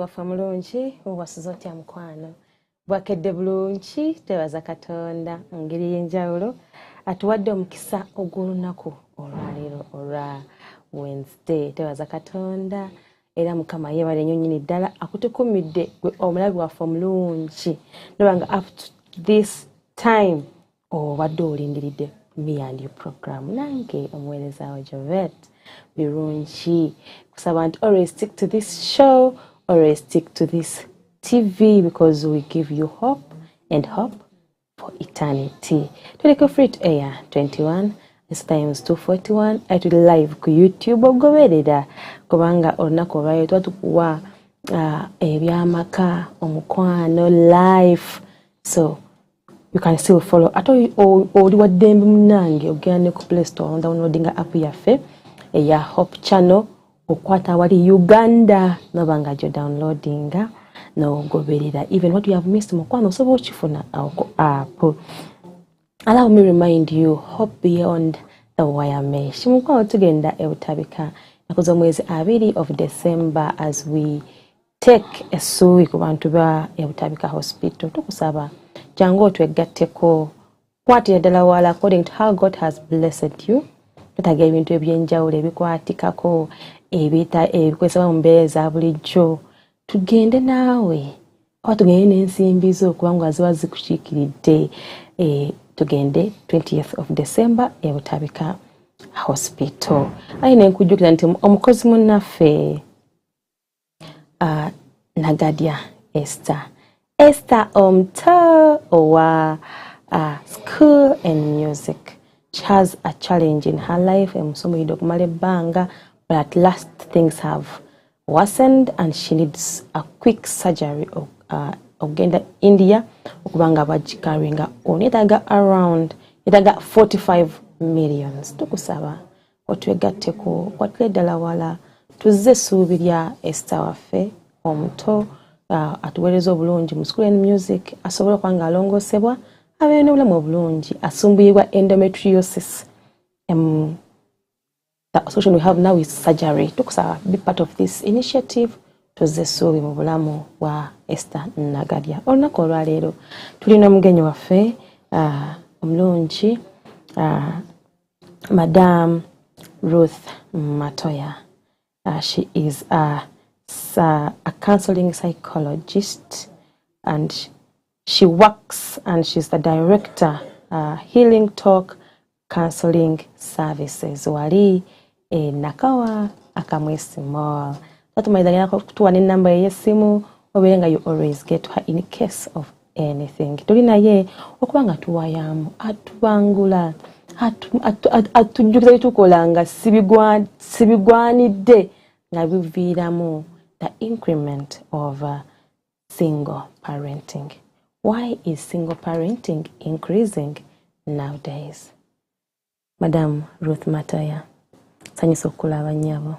waffe mulungi owasiza otya mukwano bwakedde bulungi twebaza Katonda mu ngeri y'enjawulo atuwadde omukisa ogw'olunaku olwaleero olwa Wednesday. Twebaza Katonda era Mukama yeebale nnyo nnyini ddala akutukumidde gwe omulabi waffe omulungi nobanga up to this time obadde olindiridde me and you program nange omuweereza wa Javet birungi kusaba nti always stick to this show, always stick to this TV because we give you hope and hope for eternity. Tuleke free to air 21 this times 241 atu live ku YouTube ogoberera kubanga olunaku olwayo twatukuwa ebyamaka omukwano live, so you can still follow at oli waddembe munange ogende ku Play Store downloading app yaffe eya Hope Channel okwata wali Uganda nobanga jo downloading no goberera even what you have missed mukwano so bochifuna app. Allow me remind you, hope beyond the wire mesh. Mukwano tugenda ebutabika nakoze mwezi 2 of December as we take a suwi ku bantu ba ebutabika hospital tukusaba jango twegatteko kwatira ddala wala according to how God has blessed you. Tutaga ebintu ebyenjawulo ebikwatikako ebikwesaba mu mbeera za bulijjo tugende naawe oba tugende n'ensimbi zo kubanga ziba zikukiikiridde. Tugende 20th of December ebutabika hospital. Ayina enkujjukira nti omukozi munnaffe Nagadia Esther omto owa school and music. She has a challenge in her life emusomuyidde okumala ebbanga, but at last things have worsened and she needs a quick surgery ogenda India okubanga bagikaringa onetaga around etaga 45 millions. Tukusaba otwegatteko kwatule ddala wala tuzze essuubi lya Esther waffe omuto atuweereza obulungi mu school and music asobole okwanga alongosebwa abeera n'obulamu obulungi asumbuyibwa endometriosis. The solution we have now is surgery. Tukusaba be part of this initiative tuzze essuubi mu bulamu bwa Esther Nagadia. Olunaku olwaleero tulina omugenyi waffe omulungi Madam Ruth MATOYA. She is a counseling psychologist and she works and she's the director Healing Talk Counseling Services wali Nakawa Akamwesi Mall. Tatumayidagana kutuwa n'enamba y'essimu oberenga you always get her in case of anything. Tulina ye okubanga tuwayamu atubangula atujjukiza bitukolanga sibigwanidde nga biviiramu the increment of single parenting. Why is single parenting increasing nowadays? Madam Ruth MATOYA, sanyusa okulaba nnyabo.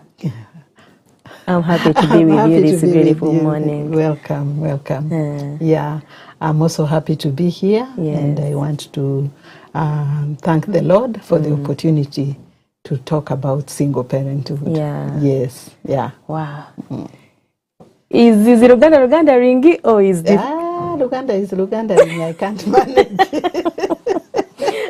I'm happy to be with you this beautiful morning. Welcome. Yeah, I'm also happy to be here, and I want to thank the Lord for the opportunity to talk about single parenthood. Yes. Wow. Is this Luganda ringi or is this? Luganda is Luganda ringi. I can't manage.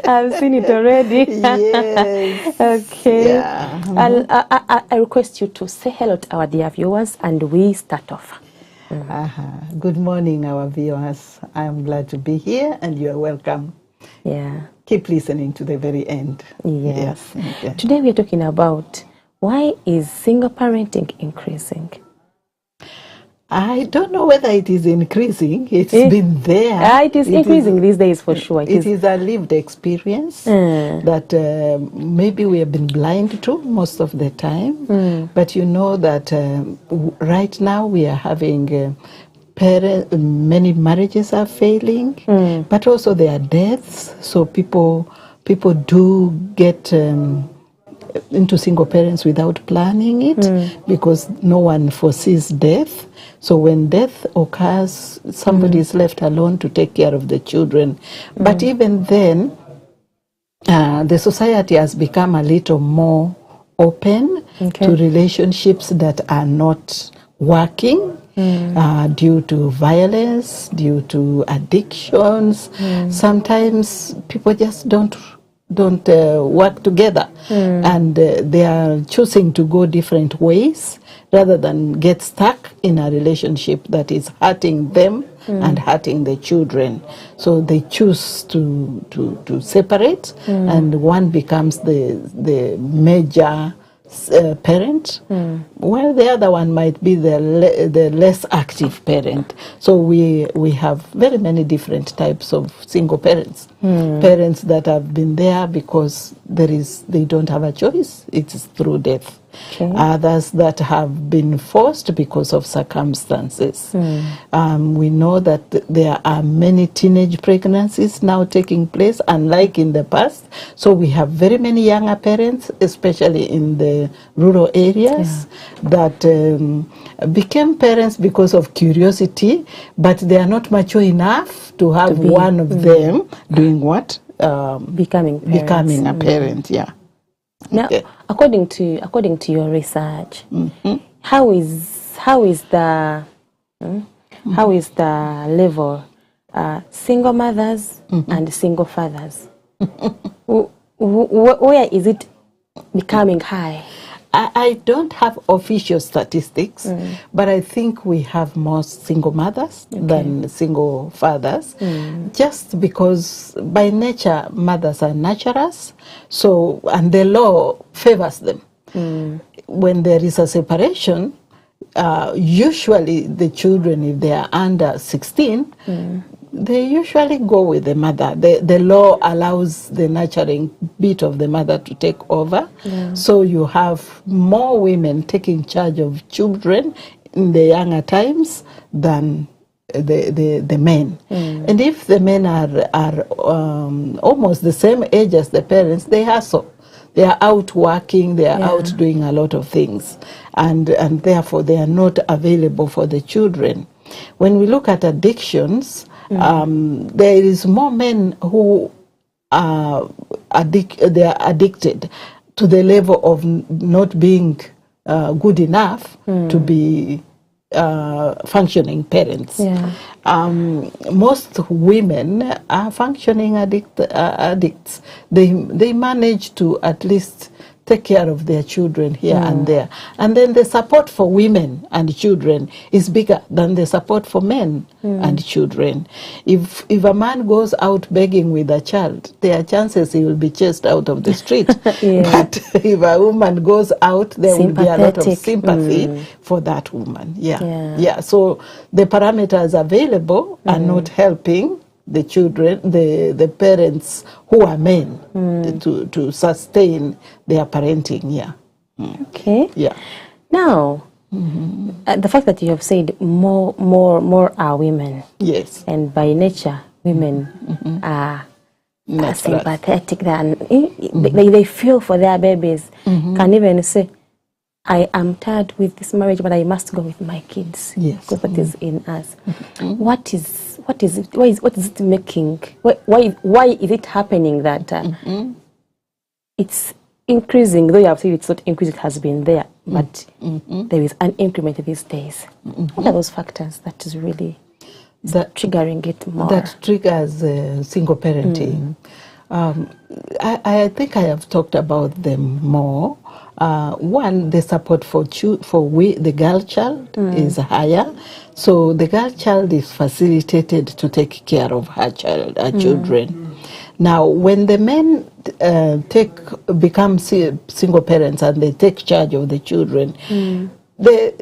I've seen it already. Yes. Okay. Yeah. I request you to say hello to our dear viewers and we start off. Good morning, our viewers. I'm glad to be here and you are welcome. Yeah. Keep listening to the very end. Yes. Okay. Today we are talking about why is single parenting increasing? I don't know whether it is increasing. It's been there. It is increasing these days for sure. It is a lived experience that maybe we have been blind to most of the time. But you know that right now we are having many marriages are failing, but also there are deaths. So people do get into single parents without planning it because no one foresees death. So when death occurs, somebody is left alone to take care of the children. But even then, the society has become a little more open to relationships that are not working. due to violence, due to addictions. Sometimes people just don't work together, and they are choosing to go different ways rather than get stuck in a relationship that is hurting them and hurting the children. So they choose to separate, and one becomes the major parent, while the other one might be the less active parent. So we have very many different types of single parents. Parents that have been there because they don't have a choice. It's through death. Okay. Others that have been forced because of circumstances. We know that there are many teenage pregnancies now taking place, unlike in the past. So we have very many younger parents, especially in the rural areas, that became parents because of curiosity, but they are not mature enough to have one of them doing what? Becoming a parent, yeah. Now, okay. according to your research, how is the level single mothers and single fathers? Where is it becoming high? I don't have official statistics, but I think we have more single mothers than single fathers, just because by nature mothers are nurturers, so, and the law favors them. When there is a separation, usually the children, if they are under 16, they usually go with the mother. The law allows the nurturing bit of the mother to take over. So you have more women taking charge of children in the younger times than the men. And if the men are almost the same age as the parents, they hustle. They are out working, they are out doing a lot of things, and therefore they are not available for the children. When we look at addictions, there is more men who are addicted to the level of not being good enough to be functioning parents. Most women are functioning addicts. They manage to at least take care of their children here and there. And then the support for women and children is bigger than the support for men and children. If a man goes out begging with a child, there are chances he will be chased out of the street. But if a woman goes out, there will be a lot of sympathy for that woman. So the parameters available are not helping the children, the parents who are men, to sustain their parenting. Okay. Now, the fact that you have said more are women. Yes. And by nature, women are sympathetic. They feel for their babies. Can even say, I am tired with this marriage, but I must go with my kids. Because that is in us. What is it making? Why is it happening that it's increasing? Though you have said it's not increasing, it has been there, but there is an increment these days. What are those factors that is really triggering it more? That triggers single parenting. I think I have talked about them more. One, the support for the girl child is higher. So the girl child is facilitated to take care of her children. Now, when the men become single parents and they take charge of the children,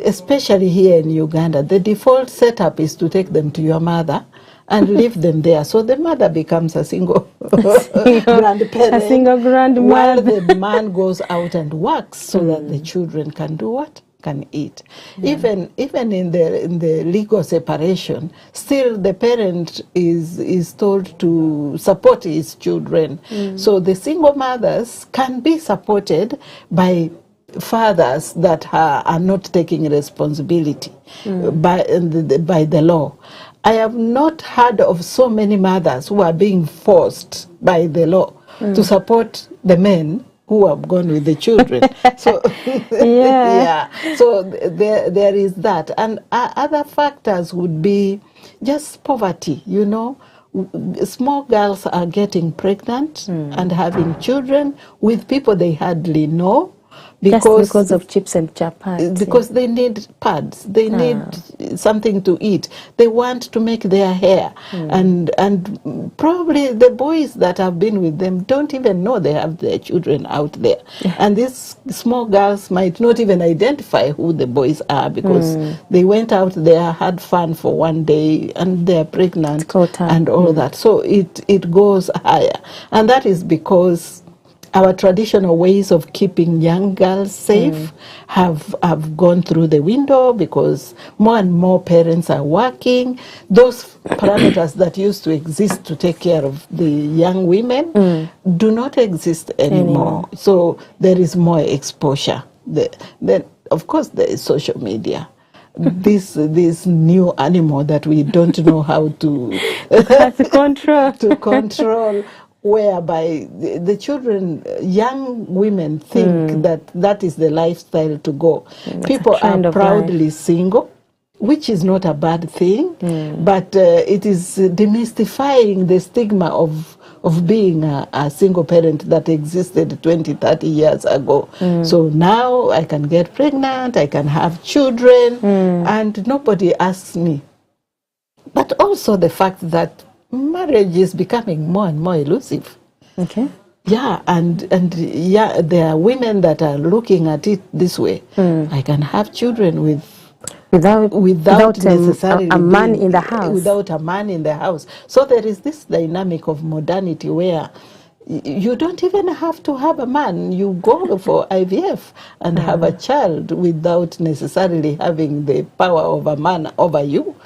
especially here in Uganda, the default setup is to take them to your mother and leave them there. So the mother becomes a single grandparent. A single grandmother. While the man goes out and works so that the children can do what? Can eat. Even in the legal separation, still the parent is told to support his children. So the single mothers can be supported by fathers that are not taking responsibility by the law. I have not heard of so many mothers who are being forced by the law to support the men who have gone with the children. So Yeah. So there is that, and other factors would be just poverty. Small girls are getting pregnant and having children with people they hardly know. Because of chips and chapati. Because they need pads, they need something to eat. They want to make their hair, and probably the boys that have been with them don't even know they have their children out there. And these small girls might not even identify who the boys are because they went out there, had fun for one day, and they're pregnant and all that. So it goes higher, and that is because our traditional ways of keeping young girls safe have gone through the window because more and more parents are working. Those parameters that used to exist to take care of the young women do not exist anymore. So there is more exposure. Then, of course, there is social media. This new animal that we don't know how to control. Whereby the children, young women think that is the lifestyle to go. People are proudly single, which is not a bad thing, but it is demystifying the stigma of being a single parent that existed 20, 30 years ago. So now I can get pregnant, I can have children, and nobody asks me. But also the fact that marriage is becoming more and more elusive. Okay. Yeah, and there are women that are looking at it this way. I can have children without necessarily a man in the house. Without a man in the house. So there is this dynamic of modernity where you don't even have to have a man. You go for IVF and have a child without necessarily having the power of a man over you.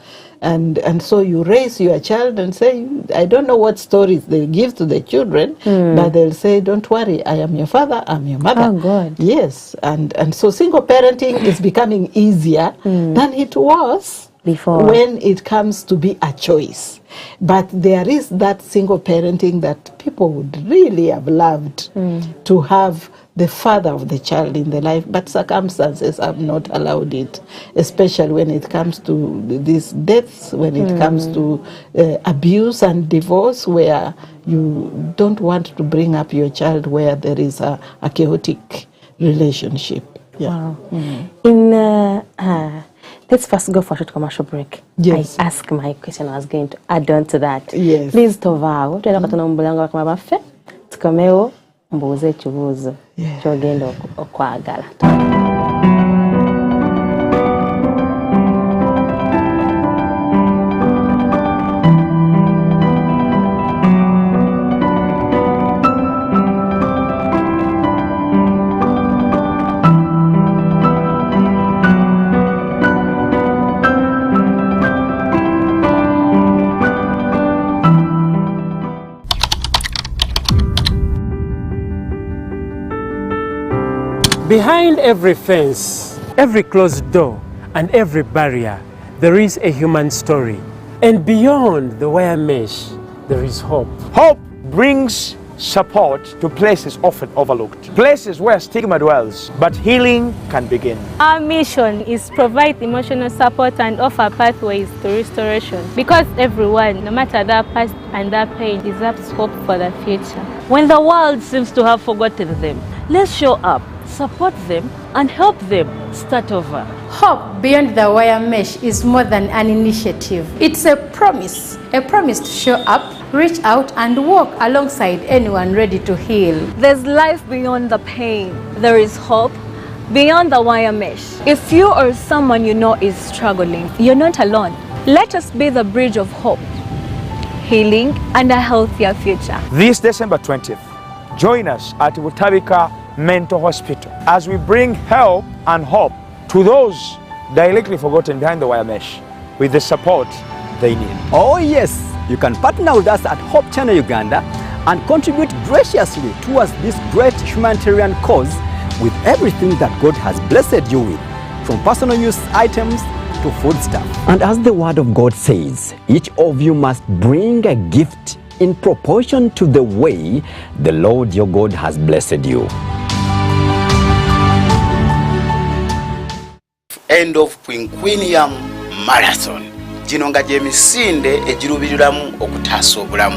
And so you raise your child and say, I don't know what stories they give to the children, but they'll say, don't worry, I am your father, I'm your mother. Oh, God. Yes, and so single parenting is becoming easier than it was before, when it comes to be a choice. But there is that single parenting that people would really have loved to have the father of the child in the life, but circumstances have not allowed it, especially when it comes to these deaths, when it comes to abuse and divorce, where you don't want to bring up your child where there is a chaotic relationship. Yeah. Wow. Let's first go for a short commercial break. Yes. I ask my question, I was going to add on to that. Yes. Please, Tovao, tukomeo mbuze ekibuuzo kyogenda okwagala. Behind every fence, every closed door, and every barrier, there is a human story. And beyond the wire mesh, there is hope. Hope brings support to places often overlooked, places where stigma dwells, but healing can begin. Our mission is provide emotional support and offer pathways to restoration, because everyone, no matter their past and their pain, deserves hope for the future. When the world seems to have forgotten them, let's show up, support them, and help them start over. Hope Beyond the Wire Mesh is more than an initiative. It's a promise to show up, reach out, and walk alongside anyone ready to heal. There's life beyond the pain. There is hope beyond the wire mesh. If you or someone you know is struggling, you're not alone. Let us be the bridge of hope, healing, and a healthier future. This December 20th, join us at Butabika Mental Hospital as we bring help and hope to those directly forgotten behind the wire mesh with the support they need. Oh yes, you can partner with us at Hope Channel Uganda and contribute graciously towards this great humanitarian cause with everything that God has blessed you with, from personal use items to food stuff. And as the word of God says, each of you must bring a gift in proportion to the way the Lord your God has blessed you. End of Quinquennium Marathon. Gino nga gyemisinde egirubiriramu okutaasa obulamu.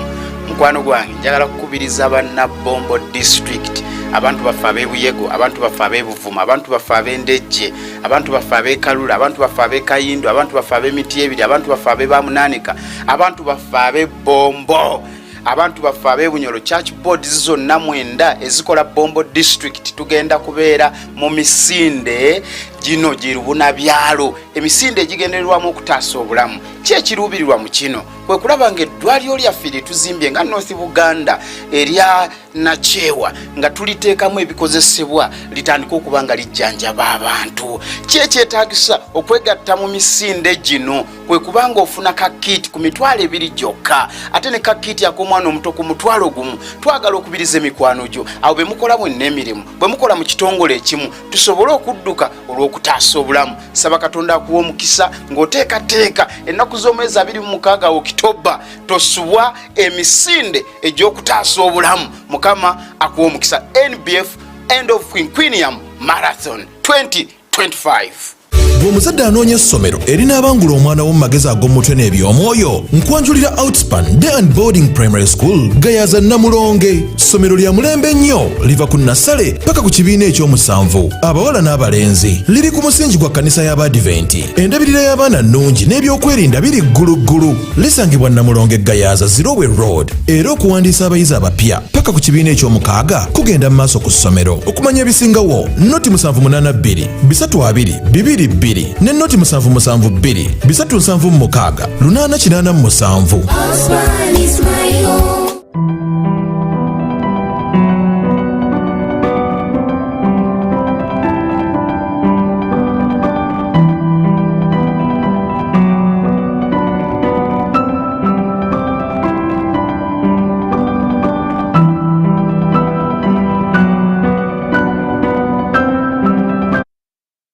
Mukwano gwange njagala kukubiriza Bannabombo District, abantu baffe ab'Ebuyego, abantu baffe ab'Ebuvuma, abantu baffe ab'Endejje, abantu baffe ab'Ekalula, abantu baffe ab'Ekayindo, abantu baffe ab'Emityebiri, abantu baffe ab'Ebamunanika, abantu baffe ab'Ebombo, abantu baffe ab'Ebunyoro. Church boards zonna 9 ezikola Bombo District tugenda kubeera mu misinde gino girubuna byalo. Emisinde egigendererwamu okutaasa obulamu. Ki ekiruubirirwa mu kino? Kwe kulaba ng'eddwaliro lyaffe lye tuzimbye nga North Buganda erya Nakyewa nga tuliteekamu ebikozesebwa litandika okuba nga lijjanjaba abantu. Ki ekyetaagisa okwegatta mu misinde gino? Kwe kubanga ofuna ka kit ku mitwalo 2 gyokka, ate ne ka kit ak'omwana omuto ku mutwalo gumu. Twagala okubiriza emikwano gyo awo be mukola bwenna emirimu, bwe mukola mu kitongole ekimu, tusobole okudduka olw'okutaasa obulamu. Saba Katonda akuwa omukisa ng'oteekateeka ennaku z'omwezi 26 Okitoba tosubwa emisinde egy'okutaasa obulamu. Mukama akuwa omukisa. NBF End of Quinquennium Marathon 2025. Bw'omuzadde anoonya essomero erinaabangula omwana wo mu magezi ag'omutwe n'eby'omwoyo, nkwanjulira Outspan Day and Boarding Primary School Gayaza Namulonge. Ssomero lya mulembe nnyo, liva ku Nassale paka ku kibiina eky'omusanvu, abawala n'abalenzi. Liri ku musingi gwa kkanisa y'Abadiventi. Endabirira y'abaana nnungi n'ebyokwerinda biri gguluggulu. Lisangibwa Namulonge Gayaza Zirowe Road. Era okuwandiisa abayizi abapya paka ku kibiina eky'omukaaga kugenda mu maaso ku ssomero. Okumanya ebisingawo, nnoti 782 322 2 ne nnoti 772 376 887.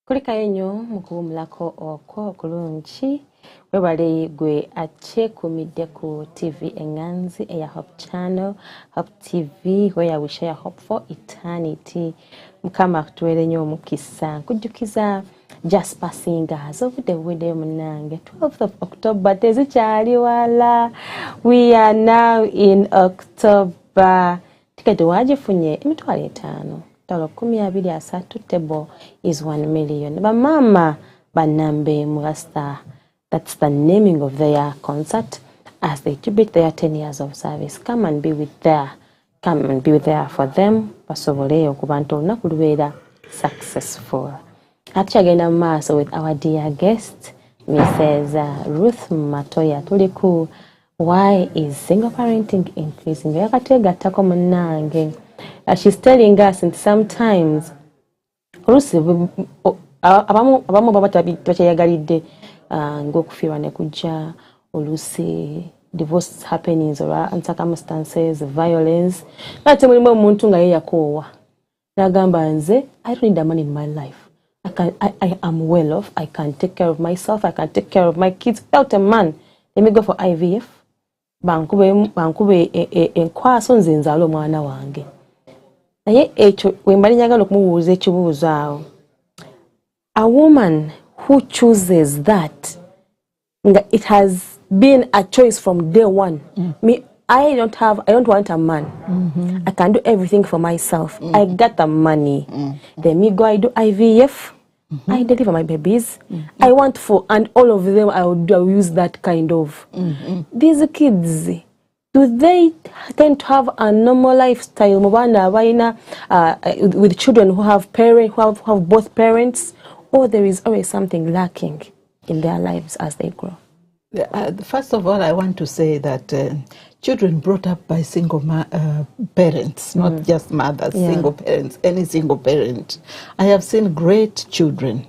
Kulikayo nnyo mu kuwumulako okwo okulungi. Webale gwe akyekuumidde ku TV Enganzi eya Hope Channel, Hope TV, where we share hope for eternity. Mukama tuwere nnyo omukisa. Nkujjukiza Jasper Singers obudde buweddeyo munnange 12th of October tezikyali wala. We are now in October. Tiketi wagifunye $5,000. $23 table is 1 million. Bamama banambe Murasta. That's the naming of their concert as they tribute their 10 years of service. Come and be there for them. Basobole okubantu olunaku lubeera successful. Atuyagenda maaso with our dear guest, Mrs. Ruth Matoya. Tuliku, why is single parenting increasing? Yakategattako munnange. She's telling us that sometimes abamu baba tabyayagalidde ng'okufiirwa ne kujja oluusi divorce happenings or circumstances, violence. Ate mulimu omuntu nga ye yakoowa n'agamba nze I don't need the money in my life. I am well off. I can take care of myself. I can take care of my kids without a man. Let me go for IVF. Bankube enkwaso nze nzaala omwana wange. Naye ekyo wembali njagala okumubuuza ekibuuzo awo. A woman who chooses that, it has been a choice from day one. Me, I don't want a man. I can do everything for myself. I got the money. Let me go, I do IVF. I deliver my babies. I want for, and all of them I will use that kind of. These kids, do they tend to have a normal lifestyle? With children who have parents, who have both parents, or there is always something lacking in their lives as they grow? First of all, I want to say that children brought up by single parents, not just mothers, single parents, any single parent. I have seen great children,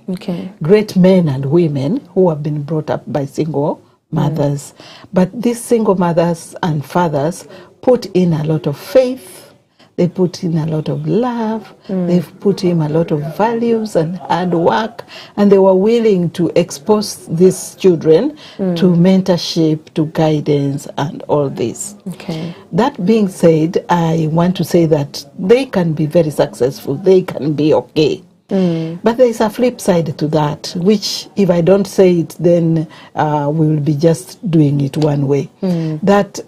great men and women who have been brought up by single mothers. But these single mothers and fathers put in a lot of faith. they put in a lot of love, they've put in a lot of values and hard work, and they were willing to expose these children to mentorship, to guidance, and all this. Okay. That being said, I want to say that they can be very successful, they can be okay. But there is a flip side to that, which if I don't say it, then we will be just doing it one way. That,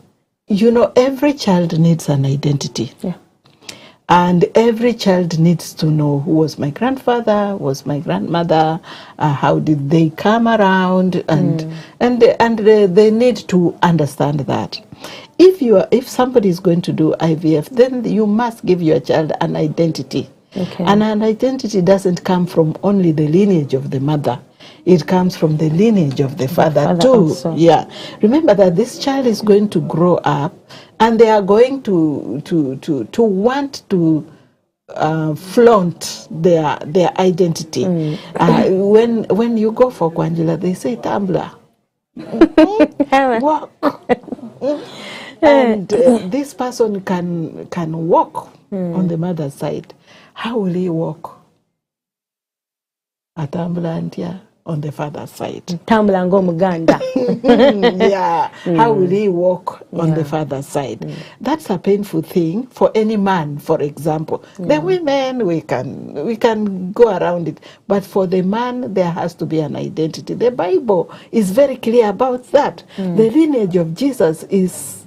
you know, every child needs an identity. Yeah. And every child needs to know who was my grandfather, who was my grandmother, how did they come around, and they need to understand that. If somebody is going to do IVF, then you must give your child an identity. Okay. And an identity doesn't come from only the lineage of the mother. It comes from the lineage of the father too. Also. Yeah. Remember that this child is going to grow up, and they are going to want to flaunt their identity. When you go for Kwanjula, they say Tambla. Walk. And this person can walk on the mother's side. How will he walk? Atambula on the father's side. Tambula ng'Omuganda. Yeah. How will he walk on the father's side? That's a painful thing for any man, for example. The women, we can go around it. But for the man, there has to be an identity. The Bible is very clear about that. The lineage of Jesus is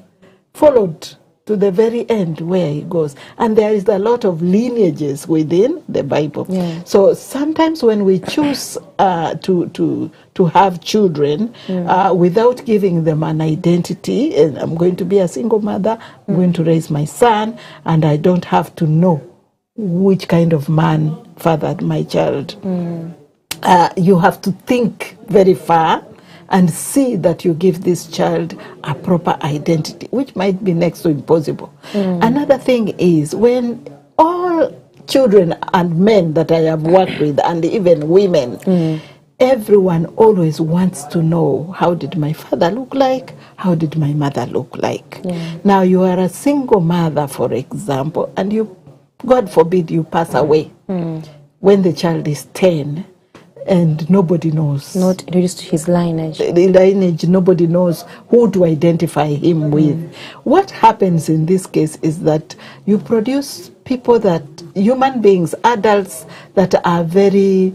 followed to the very end where he goes. And there is a lot of lineages within the Bible. Yeah. So sometimes when we choose to have children without giving them an identity, and I'm going to be a single mother, I'm going to raise my son, and I don't have to know which kind of man fathered my child. You have to think very far and see that you give this child a proper identity, which might be next to impossible. Another thing is, when all children and men that I have worked with, and even women, everyone always wants to know, how did my father look like? How did my mother look like? Now, you are a single mother, for example, and you, God forbid, you pass away when the child is 10, and nobody knows. Not reduced to his lineage. The lineage, nobody knows who to identify him with. What happens in this case is that you produce people that, human beings, adults that are very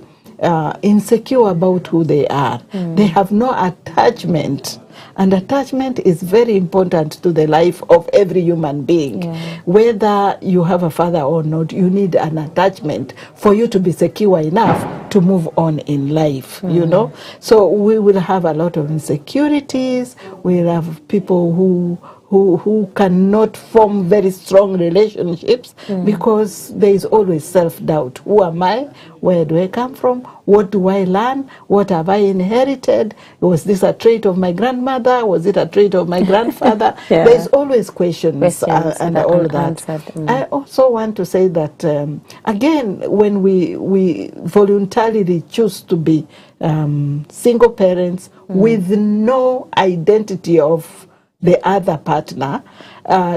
insecure about who they are. They have no attachment. And attachment is very important to the life of every human being. Whether you have a father or not, you need an attachment for you to be secure enough to move on in life, you know. So we will have a lot of insecurities. We'll have people who cannot form very strong relationships because there is always self-doubt. Who am I? Where do I come from? What do I learn? What have I inherited? Was this a trait of my grandmother? Was it a trait of my grandfather? There is always questions and all that. I also want to say that, again, when we voluntarily choose to be single parents with no identity of the other partner,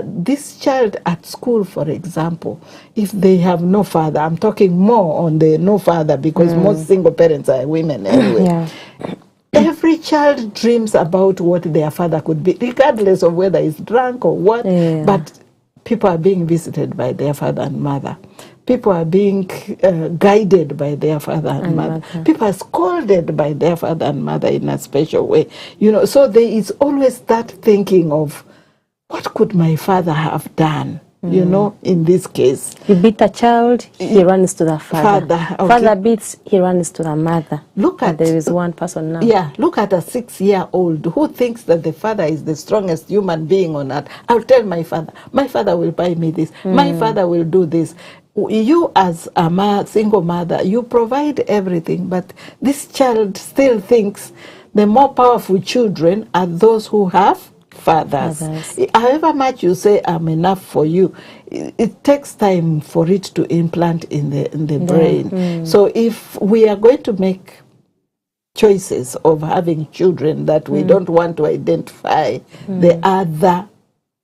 this child at school, for example, if they have no father, I'm talking more on the no father because most single parents are women anyway. Every child dreams about what their father could be, regardless of whether he's drunk or what, but people are being visited by their father and mother. People are being guided by their father and mother. People are scolded by their father and mother in a special way. You know, so there is always that thinking of, what could my father have done? You know, in this case. You beat a child, he runs to the father. Father beats, he runs to the mother. Look at, there is one person now. Yeah, look at a 6-year-old who thinks that the father is the strongest human being on earth. I'll tell my father will buy me this, my father will do this. You as a single mother, you provide everything, but this child still thinks the more powerful children are those who have fathers. However much you say, I'm enough for you, it takes time for it to implant in the brain. So if we are going to make choices of having children that we don't want to identify the other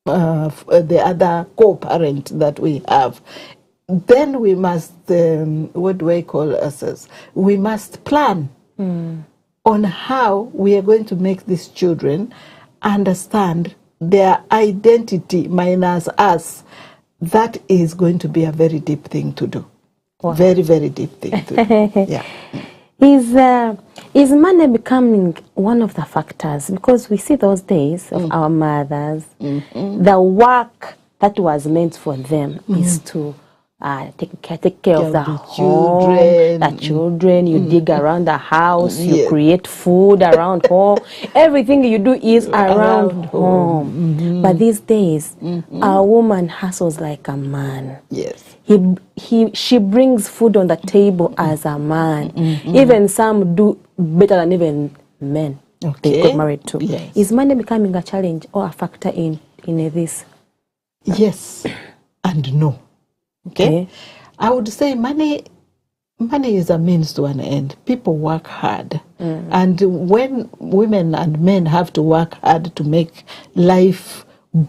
the other co-parent that we have, then we must, what do I call us? We must plan on how we are going to make these children understand their identity minus us. That is going to be a very deep thing to do. Wow. Very, very deep thing to do. Yeah. Is money becoming one of the factors? Because we see those days of our mothers, the work that was meant for them is to take care of the home, the children, you dig around the house, you create food around home. Everything you do is around home. But these days, a woman hustles like a man. Yes. She brings food on the table as a man. Even some do better than even men they got married to. Yes. Is money becoming a challenge or a factor in this? Yes and no. Okay. I would say money is a means to an end. People work hard. And when women and men have to work hard to make life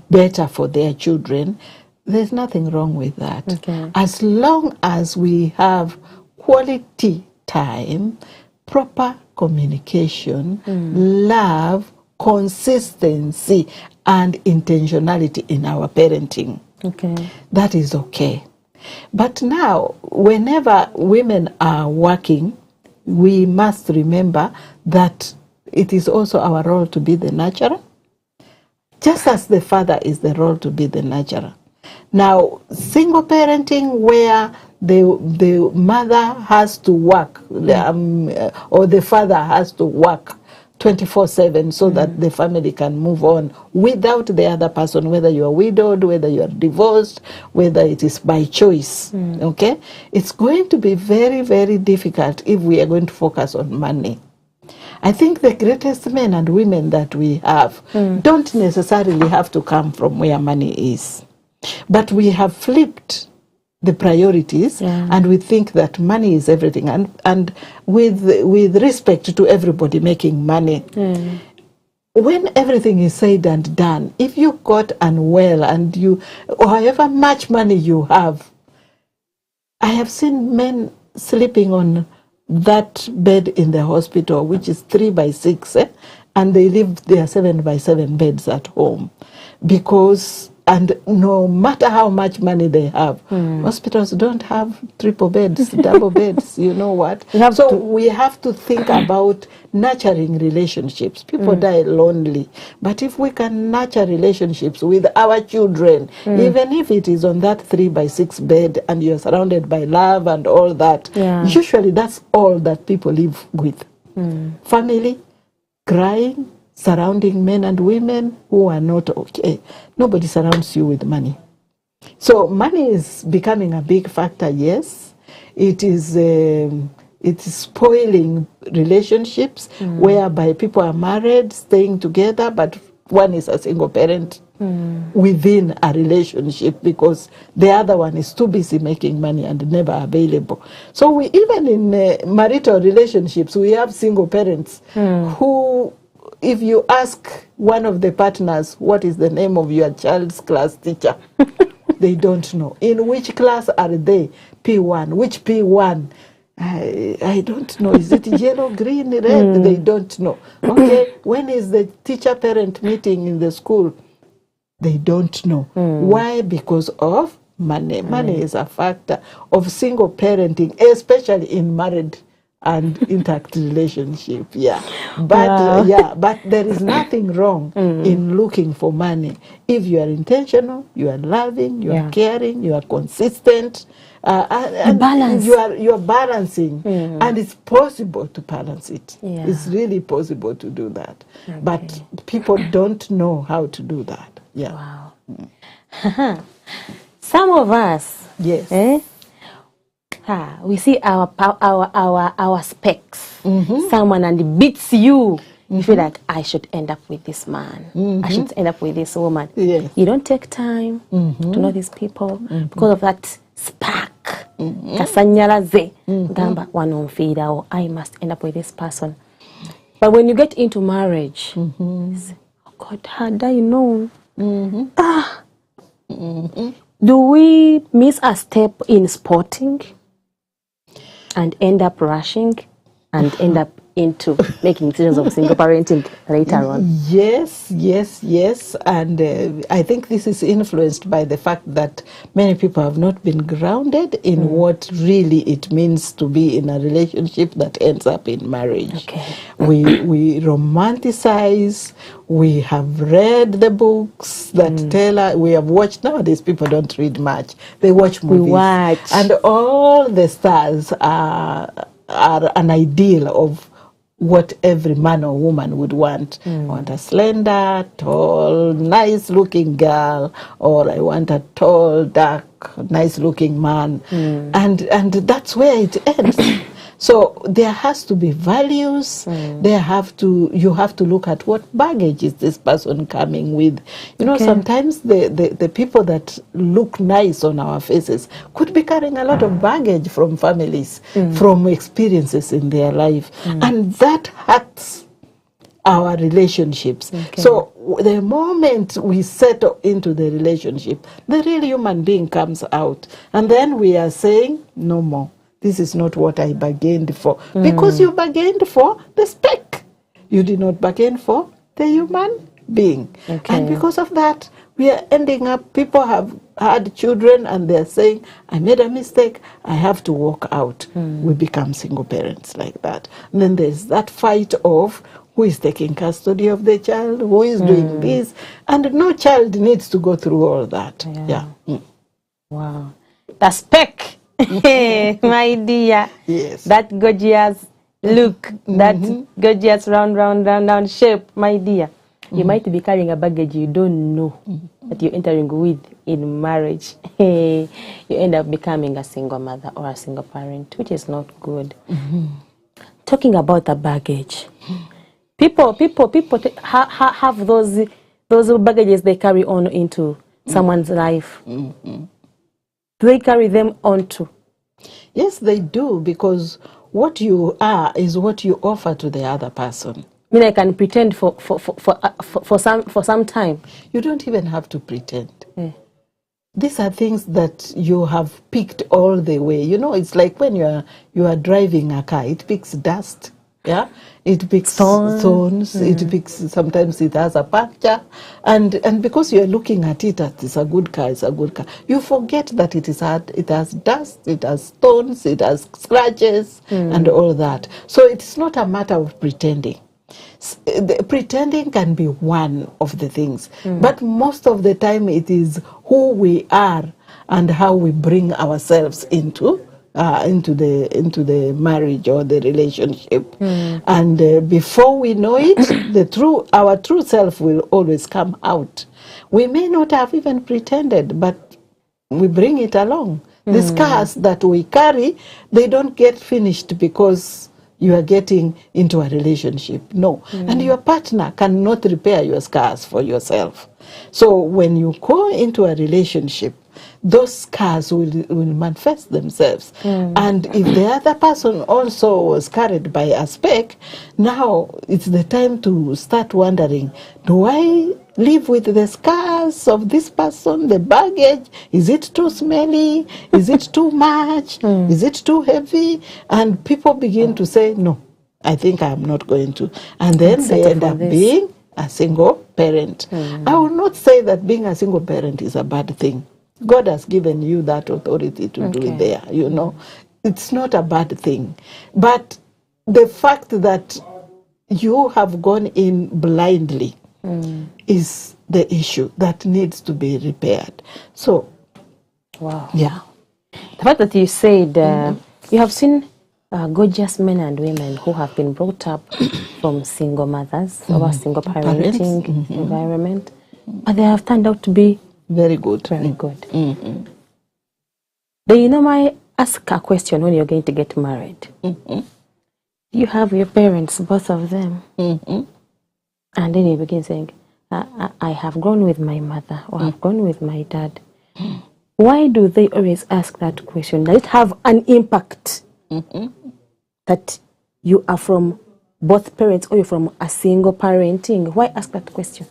better for their children, there's nothing wrong with that. As long as we have quality time, proper communication, love, consistency, and intentionality in our parenting. That is okay. But now, whenever women are working, we must remember that it is also our role to be the nurturer, just as the father is the role to be the nurturer. Now, single parenting where the mother has to work, or the father has to work 24/7 so that the family can move on without the other person, whether you are widowed, whether you are divorced, whether it is by choice. Okay? It's going to be very, very difficult if we are going to focus on money. I think the greatest men and women that we have don't necessarily have to come from where money is. But we have flipped the priorities, and we think that money is everything, and with respect to everybody making money, when everything is said and done, if you got unwell and you, however much money you have, I have seen men sleeping on that bed in the hospital, which is 3x6, and they leave their 7x7 beds at home, because and no matter how much money they have, hospitals don't have triple beds, double beds, you know what? So we have to think about nurturing relationships. People die lonely. But if we can nurture relationships with our children, even if it is on that 3x6 bed and you're surrounded by love and all that, usually that's all that people live with. Family, crying, surrounding men and women who are not okay. Nobody surrounds you with money. So money is becoming a big factor, yes. It is spoiling relationships whereby people are married, staying together, but one is a single parent within a relationship because the other one is too busy making money and never available. So we even in marital relationships, we have single parents who, if you ask one of the partners, what is the name of your child's class teacher? They don't know. In which class are they? P1. Which P1? I don't know. Is it yellow, green, red? They don't know. Okay, when is the teacher-parent meeting in the school? They don't know. Why? Because of money. Money is a factor of single parenting, especially in married and intact relationship, but there is nothing wrong in looking for money if you are intentional, you are loving, you are caring, you are consistent, and balance. You are balancing, and it's possible to balance it. It's really possible to do that, but people don't know how to do that. Wow. Some of us, we see our specs. Someone and it beats you. You feel like, I should end up with this man. I should end up with this woman. You don't take time to know these people because of that spark. Kasanyalaze. Gamba wanomfida, or I must end up with this person. But when you get into marriage, you say, oh God, had I known Do we miss a step in sporting and end up rushing and end up into making decisions of single parenting later on? Yes. And I think this is influenced by the fact that many people have not been grounded in what really it means to be in a relationship that ends up in marriage. Okay. We romanticize, we have read the books that tell us, we have watched, nowadays people don't read much, they watch movies. We watch. And all the stars are an ideal of what every man or woman would want. I want a slender, tall, nice-looking girl, or I want a tall, dark, nice-looking man. And that's where it ends. So there has to be values. You have to look at what baggage is this person coming with. You know, sometimes the people that look nice on our faces could be carrying a lot of baggage from families, from experiences in their life. And that hurts our relationships. So the moment we settle into the relationship, the real human being comes out. And then we are saying, no more. This is not what I bargained for. Because you bargained for the spec. You did not bargain for the human being. And because of that, we are ending up, people have had children and they're saying, I made a mistake, I have to walk out. We become single parents like that. And then there's that fight of who is taking custody of the child, who is doing this. And no child needs to go through all that. Wow. The spec. My dear. Yes. That gorgeous look, that gorgeous round shape, my dear. You might be carrying a baggage you don't know that you're entering with in marriage. You end up becoming a single mother or a single parent, which is not good. Talking about the baggage, people have those baggages they carry on into someone's life. They carry them onto. Yes, they do, because what you are is what you offer to the other person. I mean, I can pretend for some time. You don't even have to pretend. These are things that you have picked all the way. You know, it's like when you are driving a car, it picks dust. Yeah, it picks stones. It picks, sometimes it has a puncture, and because you are looking at it as it's a good car, it's a good car. You forget that it has dust, it has stones, it has scratches, and all that. So it's not a matter of pretending. Pretending can be one of the things, but most of the time it is who we are and how we bring ourselves into the marriage or the relationship. And before we know it, our true self will always come out. We may not have even pretended, but we bring it along. The scars that we carry, they don't get finished because you are getting into a relationship. No. And your partner cannot repair your scars for yourself. So when you go into a relationship, those scars will manifest themselves. And if the other person also was carried by a speck, now it's the time to start wondering, do I live with the scars of this person, the baggage? Is it too smelly? Is it too much? Is it too heavy? And people begin to say, no, I think I'm not going to. And then they end up being a single parent. I will not say that being a single parent is a bad thing. God has given you that authority to do it there, you know. It's not a bad thing. But the fact that you have gone in blindly is the issue that needs to be repaired. So, wow. Yeah. The fact that you said you have seen gorgeous men and women who have been brought up from single mothers or single parenting environment, but they have turned out to be very good. Very good. Do you normally ask a question when you're going to get married? You have your parents, both of them. And then you begin saying, I have grown with my mother or I've grown with my dad. Why do they always ask that question? Does it have an impact that you are from both parents or you're from a single parenting? Why ask that question?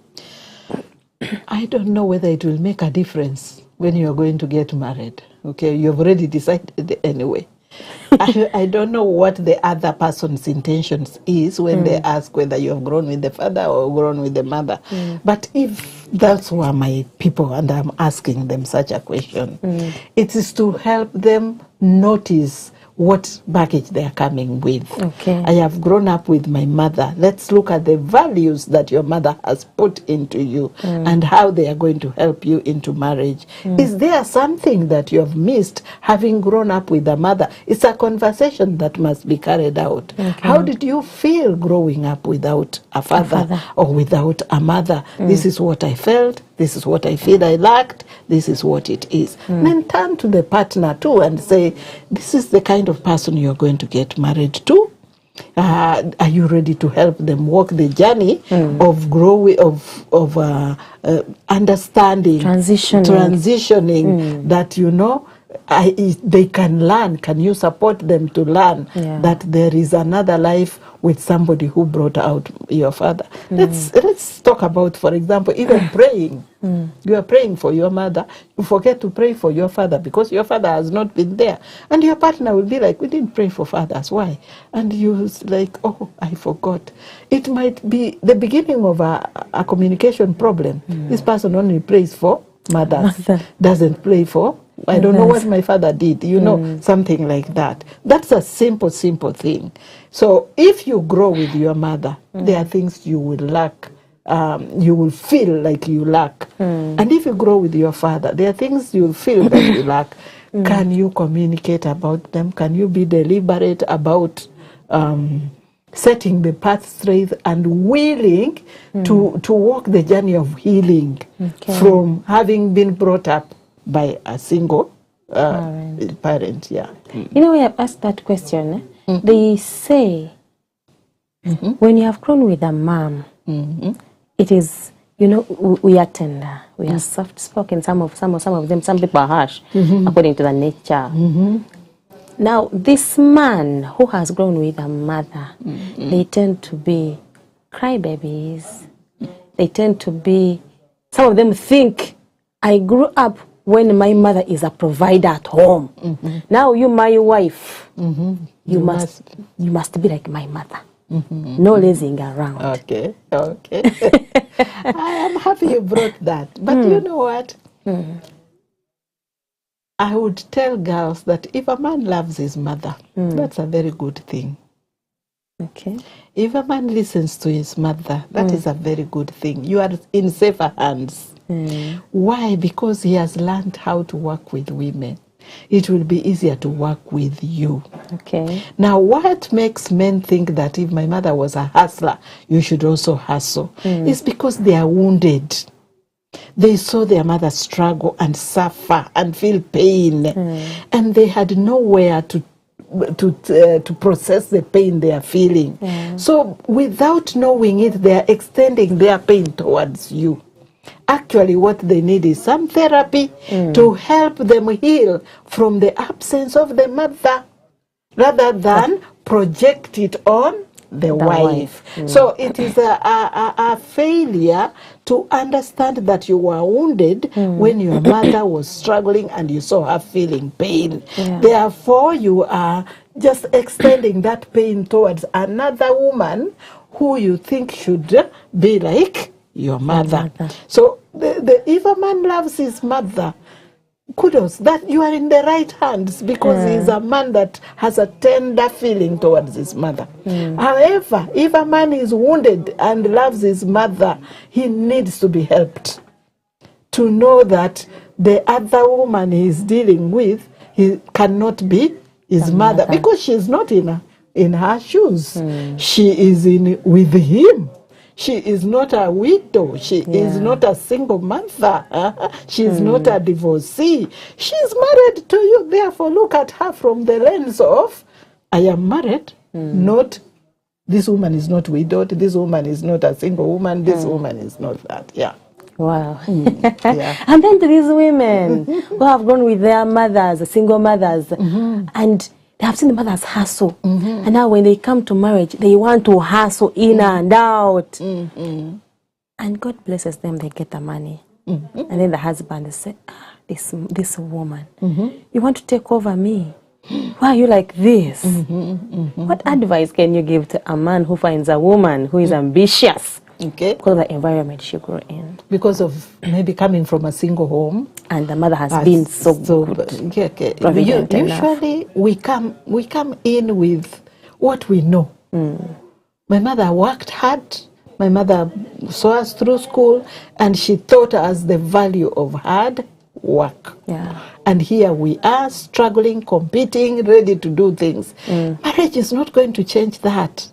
I don't know whether it will make a difference when you are going to get married. Okay, you've already decided anyway. I don't know what the other person's intentions is when they ask whether you have grown with the father or grown with the mother. But if that's why my people, and I'm asking them such a question, it is to help them notice what baggage they are coming with. Okay. I have grown up with my mother. Let's look at the values that your mother has put into you and how they are going to help you into marriage. Is there something that you have missed having grown up with a mother? It's a conversation that must be carried out. Okay. How did you feel growing up without a father or without a mother? This is what I felt. This is what I feel I lacked. This is what it is. Then turn to the partner too and say, this is the kind of person you're going to get married to. Are you ready to help them walk the journey of growing, of understanding, transitioning that, you know, they can learn? Can you support them to learn that there is another life with somebody who brought out your father? Let's talk about, for example, even praying. You are praying for your mother, you forget to pray for your father because your father has not been there, and your partner will be like, we didn't pray for fathers, why? And you like, oh, I forgot. It might be the beginning of a communication problem. This person only prays for mothers, doesn't pray for, I don't know what my father did, you know, something like that. That's a simple thing. So if you grow with your mother, there are things you will lack. You will feel like you lack. And if you grow with your father, there are things you will feel that you lack. Can you communicate about them? Can you be deliberate about setting the path straight and willing to walk the journey of healing from having been brought up by a single parent? Yeah. You know, when I asked that question, they say when you have grown with a mom, it is, you know, we are tender, we are soft spoken. Some of them, some people are harsh according to the nature. Now, this man who has grown with a mother, they tend to be crybabies. They tend to be, some of them think, I grew up when my mother is a provider at home. Now you, my wife, you must be like my mother. No lazing around. Okay. I am happy you brought that. But you know what? I would tell girls that if a man loves his mother, that's a very good thing. Okay. If a man listens to his mother, that is a very good thing. You are in safer hands. Why? Because he has learned how to work with women. It will be easier to work with you. Okay. Now, what makes men think that if my mother was a hustler, you should also hustle? It's because they are wounded. They saw their mother struggle and suffer and feel pain, and they had nowhere to process the pain they are feeling. So, without knowing it, they are extending their pain towards you. Actually, what they need is some therapy to help them heal from the absence of the mother, rather than project it on the wife. So it is a failure to understand that you were wounded when your mother was struggling and you saw her feeling pain. Therefore, you are just extending that pain towards another woman who you think should be like your mother. So if a man loves his mother, kudos, that you are in the right hands, because he is a man that has a tender feeling towards his mother. However, if a man is wounded and loves his mother, he needs to be helped to know that the other woman he is dealing with, he cannot be his mother, because she is not in her shoes. She is with him. She is not a widow. She is not a single mother. She is not a divorcee. She is married to you. Therefore, look at her from the lens of, I am married, not, this woman is not widowed, this woman is not a single woman, this woman is not that. Yeah. Wow. And then there is women who have gone with their mothers, single mothers, and they have seen the mothers hustle. And now when they come to marriage, they want to hustle in and out. And And God blesses them, they get the money. And then the husband says, this woman, you want to take over me? Why are you like this? What advice can you give to a man who finds a woman who is ambitious? Okay. Because of the environment she grew in. Because of maybe coming from a single home. And the mother has been so good. Usually we come in with what we know. My mother worked hard. My mother saw us through school, and she taught us the value of hard work. Yeah. And here we are struggling, competing, ready to do things. Marriage is not going to change that.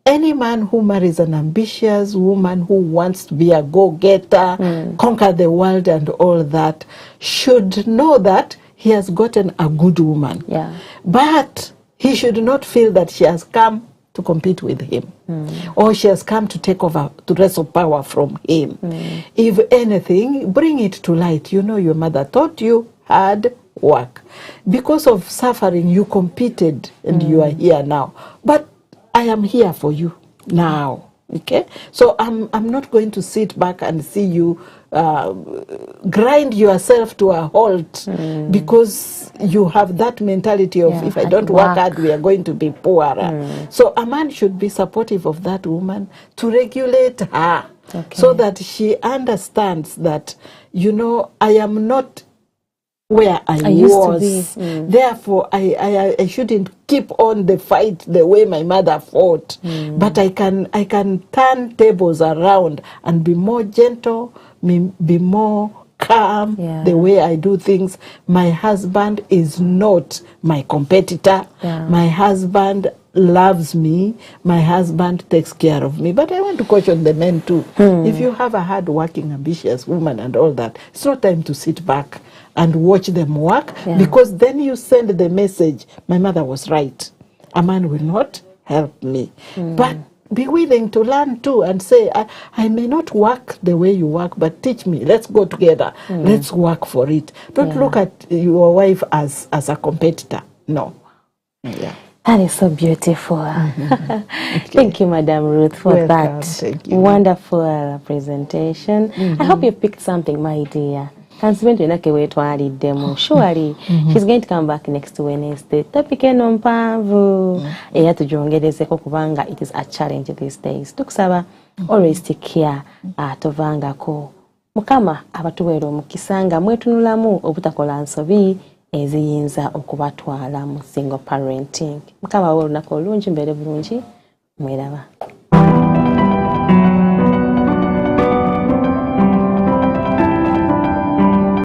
Any man who marries an ambitious woman who wants to be a go-getter, conquer the world and all that, should know that he has gotten a good woman. Yeah. But he should not feel that she has come to compete with him, or she has come to take over, to wrestle power from him. If anything, bring it to light. You know, your mother taught you hard work. Because of suffering, you competed and you are here now. But I am here for you now. Okay? So I'm not going to sit back and see you grind yourself to a halt because you have that mentality of if I don't work hard, we are going to be poorer. So a man should be supportive of that woman to regulate her so that she understands that, you know, I am not where I was. Used to be. Therefore, I shouldn't keep on the fight the way my mother fought. But I can turn tables around and be more gentle, be more calm the way I do things. My husband is not my competitor. My husband loves me. My husband takes care of me. But I want to caution the men too. If you have a hard-working, ambitious woman and all that, it's not time to sit back and watch them work, because then you send the message, my mother was right. A man will not help me. But be willing to learn too and say, I may not work the way you work, but teach me. Let's go together. Let's work for it. Don't look at your wife as a competitor. No. Yeah. That is so beautiful. Thank you, Madam Ruth, for that wonderful presentation. I hope you picked something, my dear. Surely she's going to come back next Wednesday. Topic enompanvu eya tujongerezeko kubanga it is a challenge these days. Tukusaba always take care tovangako. Mukama abatuwera omukisa nga mwetunulamu obutakola nsobi eziyinza okubatwala mu single parenting. Mukama wo lunaku olungi mbere bulungi mweraba.